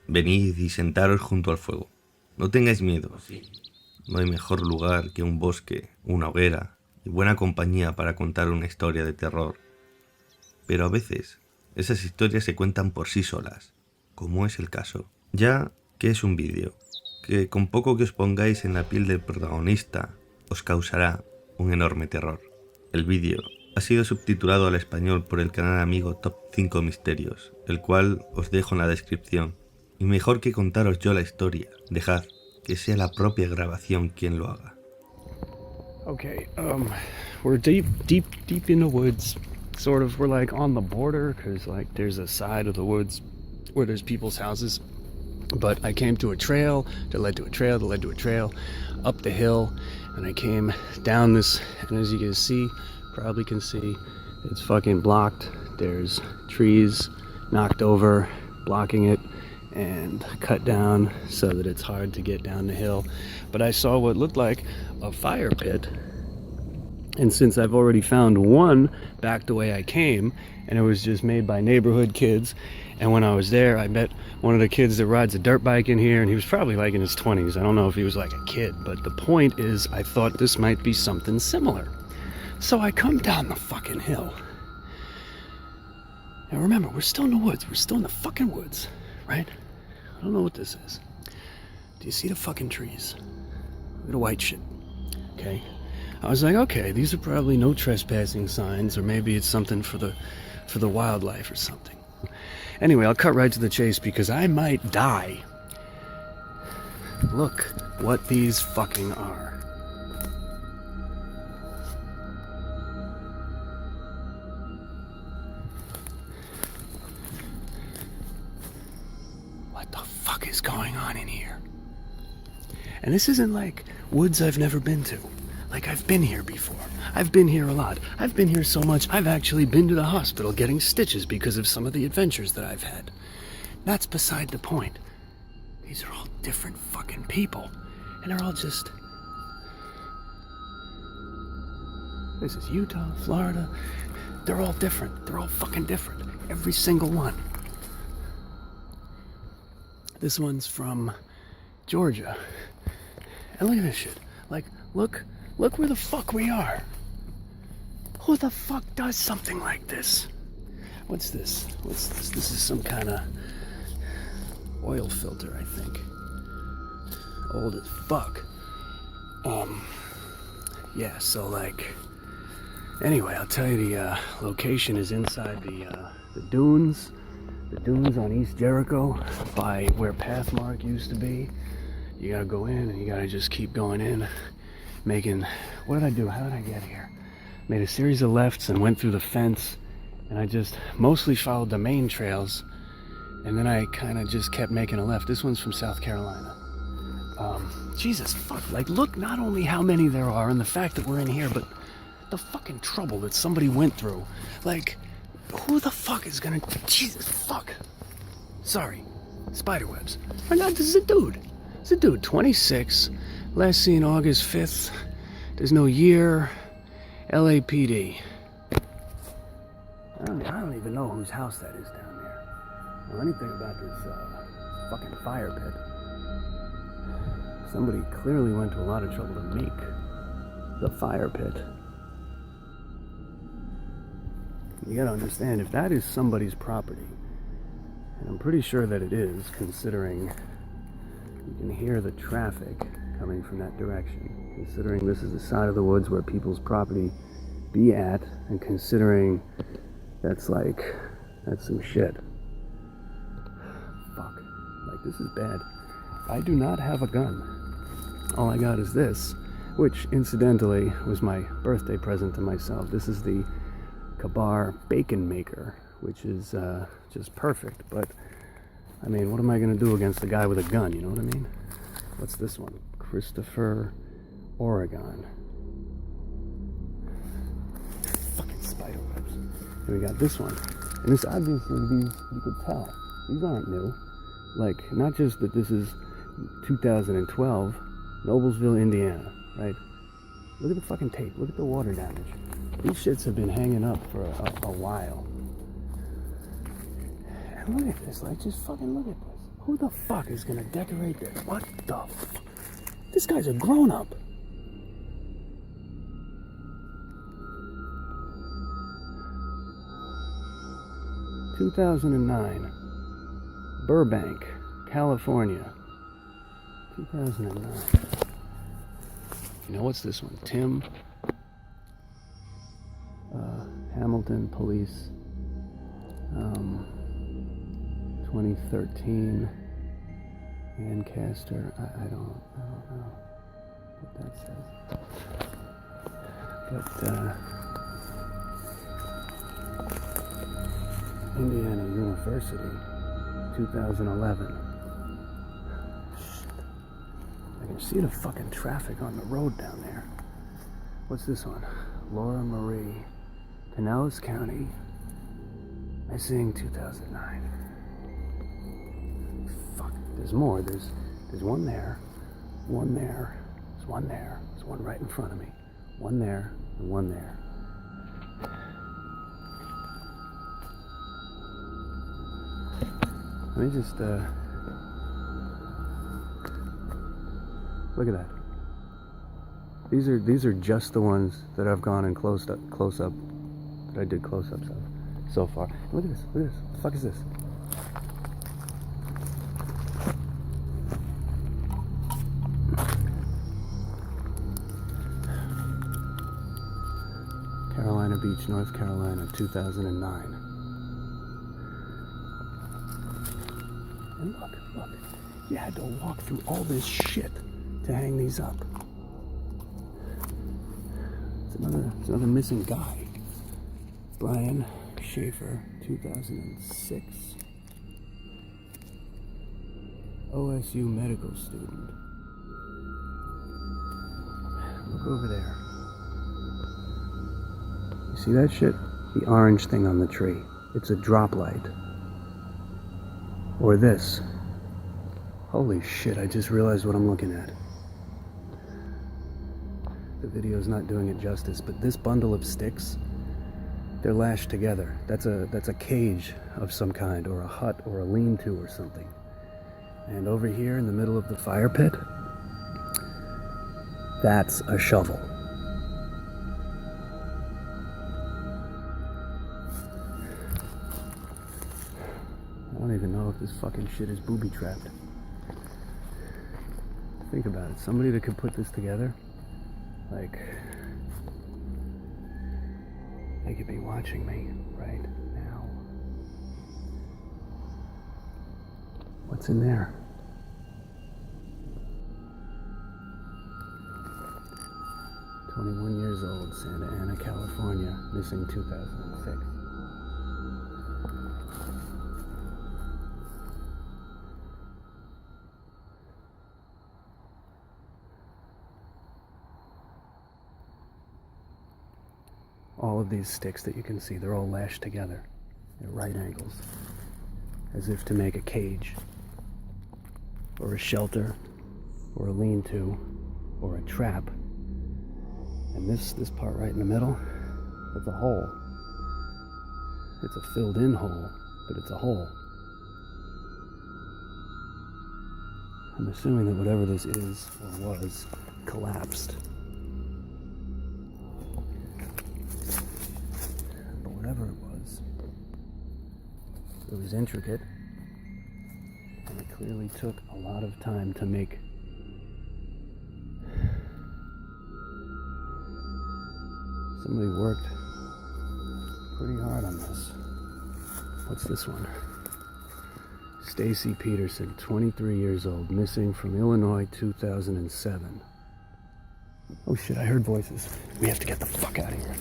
Venid y sentaros junto al fuego. No tengáis miedo. No hay mejor lugar que un bosque, una hoguera y buena compañía para contar una historia de terror. Pero a veces, esas historias se cuentan por sí solas, como es el caso. Ya que es un vídeo, que con poco que os pongáis en la piel del protagonista, os causará un enorme terror. El vídeo ha sido subtitulado al español por el canal amigo Top 5 Misterios, el cual os dejo en la descripción. Y mejor que contaros yo la historia, dejad que sea la propia grabación quien lo haga. Okay, we're deep in the woods. Sort of, we're like on the border, because like there's a side of the woods where there's people's houses. But I came to a trail that led to a trail that led to a trail up the hill, and I came down this, and as you can see, probably can see, it's fucking blocked. There's trees knocked over, blocking it, and cut down so that it's hard to get down the hill. But I saw what looked like a fire pit, and since I've already found one back the way I came, and it was just made by neighborhood kids, and when I was there I met one of the kids that rides a dirt bike in here, and he was probably like in his 20s. I don't know if he was like a kid, but the point is I thought this might be something similar. So I come down the fucking hill. Now remember, we're still in the woods. We're still in the fucking woods, right? I don't know what this is. Do you see the fucking trees? Look at the white shit, okay? I was like, okay, these are probably no trespassing signs, or maybe it's something for the wildlife or something. Anyway, I'll cut right to the chase because I might die. Look what these fucking are. What the fuck is going on in here? And this isn't like woods I've never been to. Like, I've been here before. I've been here a lot. I've been here so much, I've actually been to the hospital getting stitches because of some of the adventures that I've had. That's beside the point. These are all different fucking people. And they're all just... This is Utah, Florida. They're all different. They're all fucking different. Every single one. This one's from Georgia. And look at this shit. Like, look where the fuck we are. Who the fuck does something like this? What's this? What's this? This is some kind of oil filter, I think. Old as fuck. Yeah, so like, anyway, I'll tell you the location is inside the dunes. The dunes on East Jericho by where Pathmark used to be. You gotta go in and you gotta just keep going in. Making, what did I do? How did I get here? Made a series of lefts and went through the fence, and I just mostly followed the main trails, and then I kind of just kept making a left. This one's from South Carolina. Jesus fuck, like look not only how many there are and the fact that we're in here, but the fucking trouble that somebody went through. Like, who the fuck is gonna, Jesus fuck. Sorry, spiderwebs. My God, this is a dude. It's a dude, 26. Last seen August 5th. There's no year. LAPD. I don't even know whose house that is down there. Or anything about this fucking fire pit. Somebody clearly went to a lot of trouble to make the fire pit. You gotta understand, if that is somebody's property, and I'm pretty sure that it is, considering you can hear the traffic coming from that direction, considering this is the side of the woods where people's property be at, and considering that's some shit. Fuck. Like, this is bad. I do not have a gun. All I got is this, which incidentally was my birthday present to myself. This is the Kabar bacon maker, which is just perfect, but I mean, what am I gonna do against a guy with a gun, you know what I mean? What's this one? Christopher, Oregon. Fucking spider webs. And we got this one. And this, obviously, these, you could tell, these aren't new. Like, not just that this is 2012, Noblesville, Indiana, right? Look at the fucking tape. Look at the water damage. These shits have been hanging up for a while. And look at this. Like, just fucking look at this. Who the fuck is gonna decorate this? What the fuck? This guy's a grown-up. (2009) Burbank, California. 2009. You know, what's this one? Tim. Hamilton Police. 2013. Lancaster. I don't know what that says. But Indiana University, 2011. Shit. I can see the fucking traffic on the road down there. What's this one? Laura Marie, Pinellas County, missing 2009. Fuck, there's more. There's one there, one there, there's one there, there's one right in front of me, one there, and one there. Let me just look at that. These are just the ones that I've gone and close up that I did close-ups of so far. Look at this. Look at this. What the fuck is this? Carolina Beach, North Carolina, 2009. And look, you had to walk through all this shit to hang these up. It's another missing guy. Brian Schaefer, 2006. OSU medical student. Look over there. You see that shit? The orange thing on the tree. It's a drop light. Or this. Holy shit, I just realized what I'm looking at. The video's not doing it justice, but this bundle of sticks, they're lashed together. That's a cage of some kind, or a hut, or a lean-to or something. And over here in the middle of the fire pit, that's a shovel. I don't even know if this fucking shit is booby-trapped. Think about it. Somebody that could put this together, like, they could be watching me right now. What's in there? "21 years old, Santa Ana, California, missing 2006. All of these sticks that you can see, they're all lashed together at right angles, as if to make a cage, or a shelter, or a lean-to, or a trap. And this part right in the middle, it's a hole. It's a filled-in hole, but it's a hole. I'm assuming that whatever this is, or was, collapsed. But whatever it was intricate, and it clearly took a lot of time to make. Somebody worked pretty hard on this. What's this one? Stacy Peterson, 23 years old, missing from Illinois, 2007. Oh shit, I heard voices. We have to get the fuck out of here.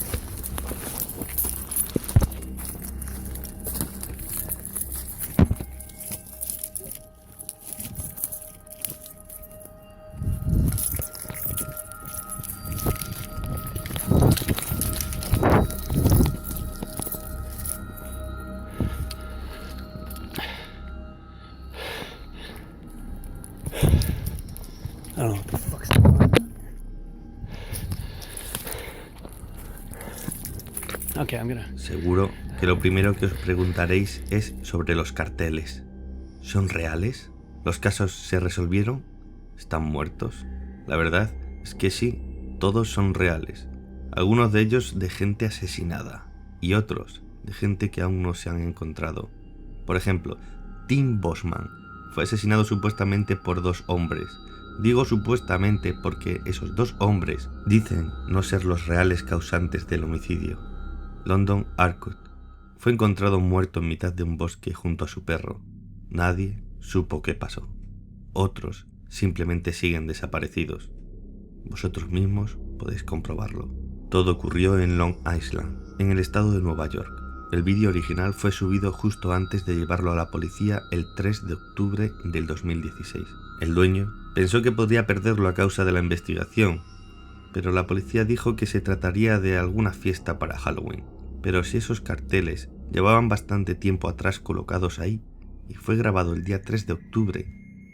I don't know what the fuck's going on. Okay, I'm gonna... Seguro que lo primero que os preguntaréis es sobre los carteles. ¿Son reales? ¿Los casos se resolvieron? ¿Están muertos? La verdad es que sí, todos son reales. Algunos de ellos de gente asesinada y otros de gente que aún no se han encontrado. Por ejemplo, Tim Bosman fue asesinado supuestamente por 2 hombres. Digo supuestamente porque esos 2 hombres dicen no ser los reales causantes del homicidio. London Arcot fue encontrado muerto en mitad de un bosque junto a su perro. Nadie supo qué pasó. Otros simplemente siguen desaparecidos. Vosotros mismos podéis comprobarlo. Todo ocurrió en Long Island, en el estado de Nueva York. El vídeo original fue subido justo antes de llevarlo a la policía el 3 de octubre del 2016. El dueño pensó que podría perderlo a causa de la investigación, pero la policía dijo que se trataría de alguna fiesta para Halloween. Pero si esos carteles llevaban bastante tiempo atrás colocados ahí y fue grabado el día 3 de octubre,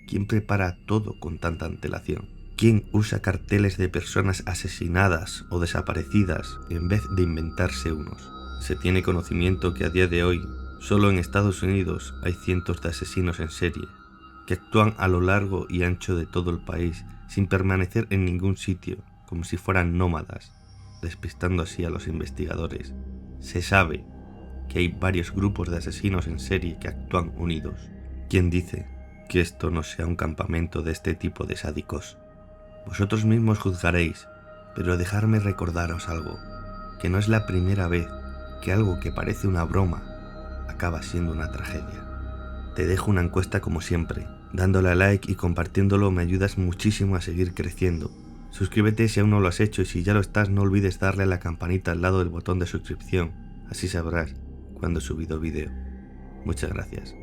¿quién prepara todo con tanta antelación? ¿Quién usa carteles de personas asesinadas o desaparecidas en vez de inventarse unos? Se tiene conocimiento que a día de hoy, solo en Estados Unidos hay cientos de asesinos en serie, que actúan a lo largo y ancho de todo el país sin permanecer en ningún sitio, como si fueran nómadas, despistando así a los investigadores. Se sabe que hay varios grupos de asesinos en serie que actúan unidos. ¿Quién dice que esto no sea un campamento de este tipo de sádicos? Vosotros mismos juzgaréis, pero dejadme recordaros algo, que no es la primera vez que algo que parece una broma acaba siendo una tragedia. Te dejo una encuesta como siempre. Dándole a like y compartiéndolo me ayudas muchísimo a seguir creciendo. Suscríbete si aún no lo has hecho y si ya lo estás no olvides darle a la campanita al lado del botón de suscripción, así sabrás cuando he subido vídeo. Muchas gracias.